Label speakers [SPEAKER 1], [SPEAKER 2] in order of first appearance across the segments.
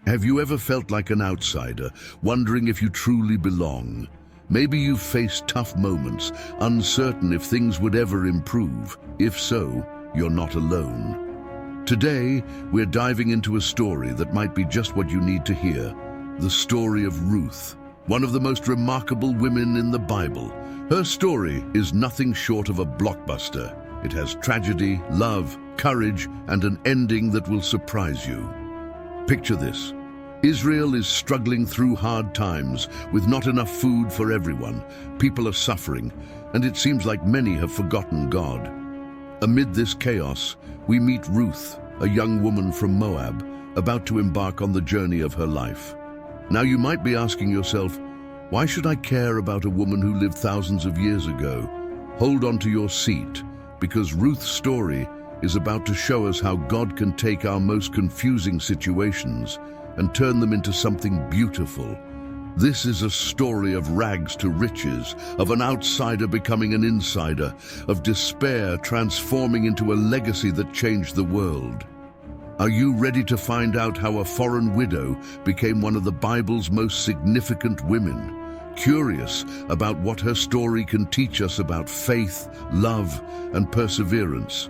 [SPEAKER 1] Have you ever felt like an outsider, wondering if you truly belong? Maybe you've faced tough moments, uncertain if things would ever improve. If so, you're not alone. Today, we're diving into a story that might be just what you need to hear. The story of Ruth, one of the most remarkable women in the Bible. Her story is nothing short of a blockbuster. It has tragedy, love, courage, and an ending that will surprise you. Picture this. Israel is struggling through hard times with not enough food for everyone. People are suffering, and it seems like many have forgotten God. Amid this chaos, we meet Ruth, a young woman from Moab, about to embark on the journey of her life. Now you might be asking yourself, why should I care about a woman who lived thousands of years ago? Hold on to your seat, because Ruth's story is about to show us how God can take our most confusing situations and turn them into something beautiful. This is a story of rags to riches, of an outsider becoming an insider, of despair transforming into a legacy that changed the world. Are you ready to find out how a foreign widow became one of the Bible's most significant women? Curious about what her story can teach us about faith, love, and perseverance?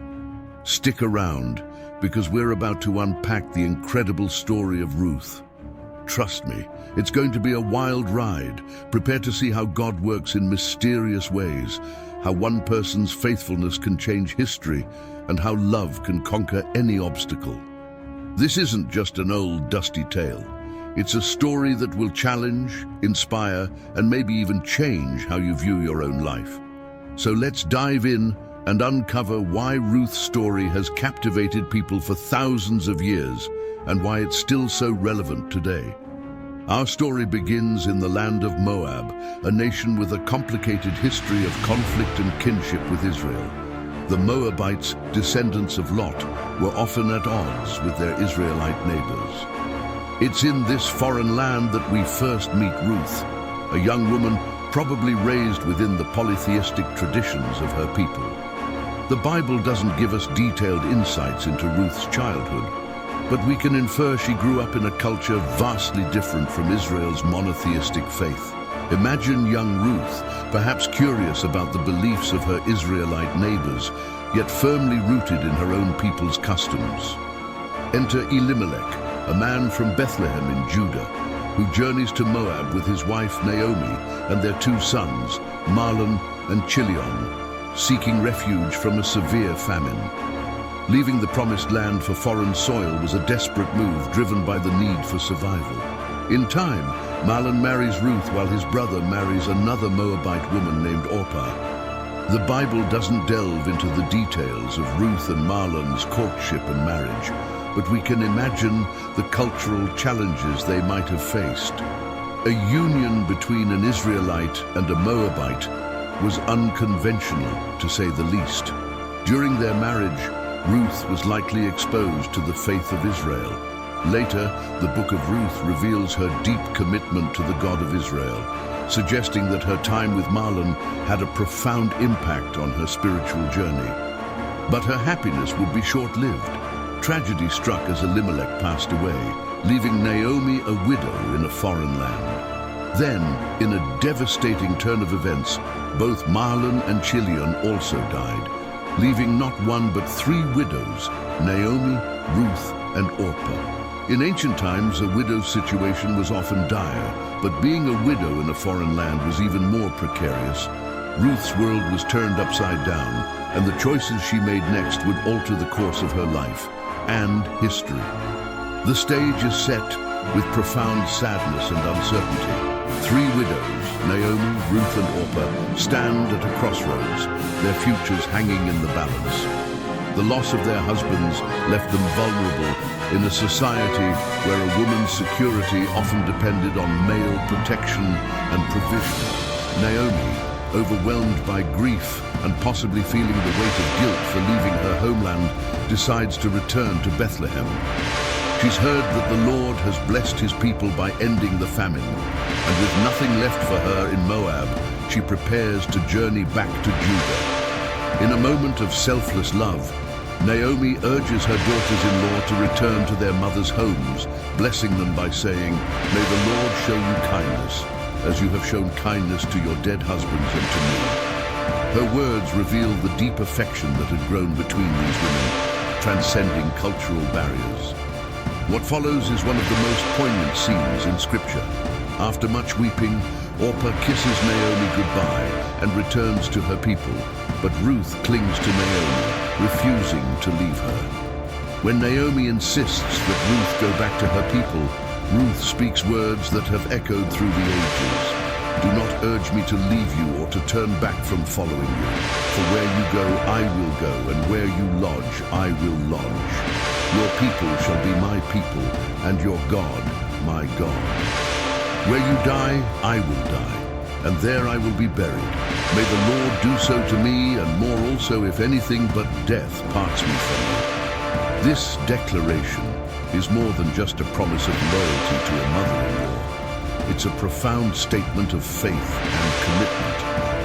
[SPEAKER 1] Stick around, because we're about to unpack the incredible story of Ruth. Trust me, it's going to be a wild ride. Prepare to see how God works in mysterious ways, how one person's faithfulness can change history, and how love can conquer any obstacle. This isn't just an old, dusty tale. It's a story that will challenge, inspire, and maybe even change how you view your own life. So let's dive in and uncover why Ruth's story has captivated people for thousands of years and why it's still so relevant today. Our story begins in the land of Moab, a nation with a complicated history of conflict and kinship with Israel. The Moabites, descendants of Lot, were often at odds with their Israelite neighbors. It's in this foreign land that we first meet Ruth, a young woman probably raised within the polytheistic traditions of her people. The Bible doesn't give us detailed insights into Ruth's childhood, but we can infer she grew up in a culture vastly different from Israel's monotheistic faith. Imagine young Ruth, perhaps curious about the beliefs of her Israelite neighbors, yet firmly rooted in her own people's customs. Enter Elimelech, a man from Bethlehem in Judah, who journeys to Moab with his wife Naomi and their two sons, Mahlon and Chilion, seeking refuge from a severe famine. Leaving the promised land for foreign soil was a desperate move driven by the need for survival. In time, Mahlon marries Ruth while his brother marries another Moabite woman named Orpah. The Bible doesn't delve into the details of Ruth and Mahlon's courtship and marriage, but we can imagine the cultural challenges they might have faced. A union between an Israelite and a Moabite was unconventional, to say the least. During their marriage, Ruth was likely exposed to the faith of Israel. Later, the book of Ruth reveals her deep commitment to the God of Israel, suggesting that her time with Mahlon had a profound impact on her spiritual journey. But her happiness would be short-lived. Tragedy struck as Elimelech passed away, leaving Naomi a widow in a foreign land. Then, in a devastating turn of events, both Mahlon and Chilion also died, leaving not one but three widows, Naomi, Ruth, and Orpah. In ancient times, a widow's situation was often dire, but being a widow in a foreign land was even more precarious. Ruth's world was turned upside down, and the choices she made next would alter the course of her life and history. The stage is set with profound sadness and uncertainty. Three widows, Naomi, Ruth, and Orpah, stand at a crossroads, their futures hanging in the balance. The loss of their husbands left them vulnerable in a society where a woman's security often depended on male protection and provision. Naomi, overwhelmed by grief and possibly feeling the weight of guilt for leaving her homeland, decides to return to Bethlehem. She's heard that the Lord has blessed his people by ending the famine, and with nothing left for her in Moab, she prepares to journey back to Judah. In a moment of selfless love, Naomi urges her daughters-in-law to return to their mothers' homes, blessing them by saying, "May the Lord show you kindness, as you have shown kindness to your dead husbands and to me." Her words reveal the deep affection that had grown between these women, transcending cultural barriers. What follows is one of the most poignant scenes in Scripture. After much weeping, Orpah kisses Naomi goodbye and returns to her people, but Ruth clings to Naomi, refusing to leave her. When Naomi insists that Ruth go back to her people, Ruth speaks words that have echoed through the ages. "Do not urge me to leave you or to turn back from following you. For where you go, I will go, and where you lodge, I will lodge. Your people shall be my people, and your God, my God. Where you die, I will die, and there I will be buried. May the Lord do so to me, and more also, if anything but death parts me from you." This declaration is more than just a promise of loyalty to a mother-in-law. It's a profound statement of faith and commitment.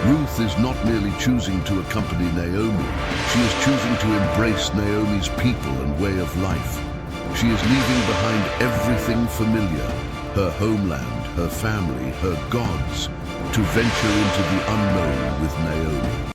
[SPEAKER 1] Ruth is not merely choosing to accompany Naomi, she is choosing to embrace Naomi's people and way of life. She is leaving behind everything familiar, her homeland, her family, her gods, to venture into the unknown with Naomi.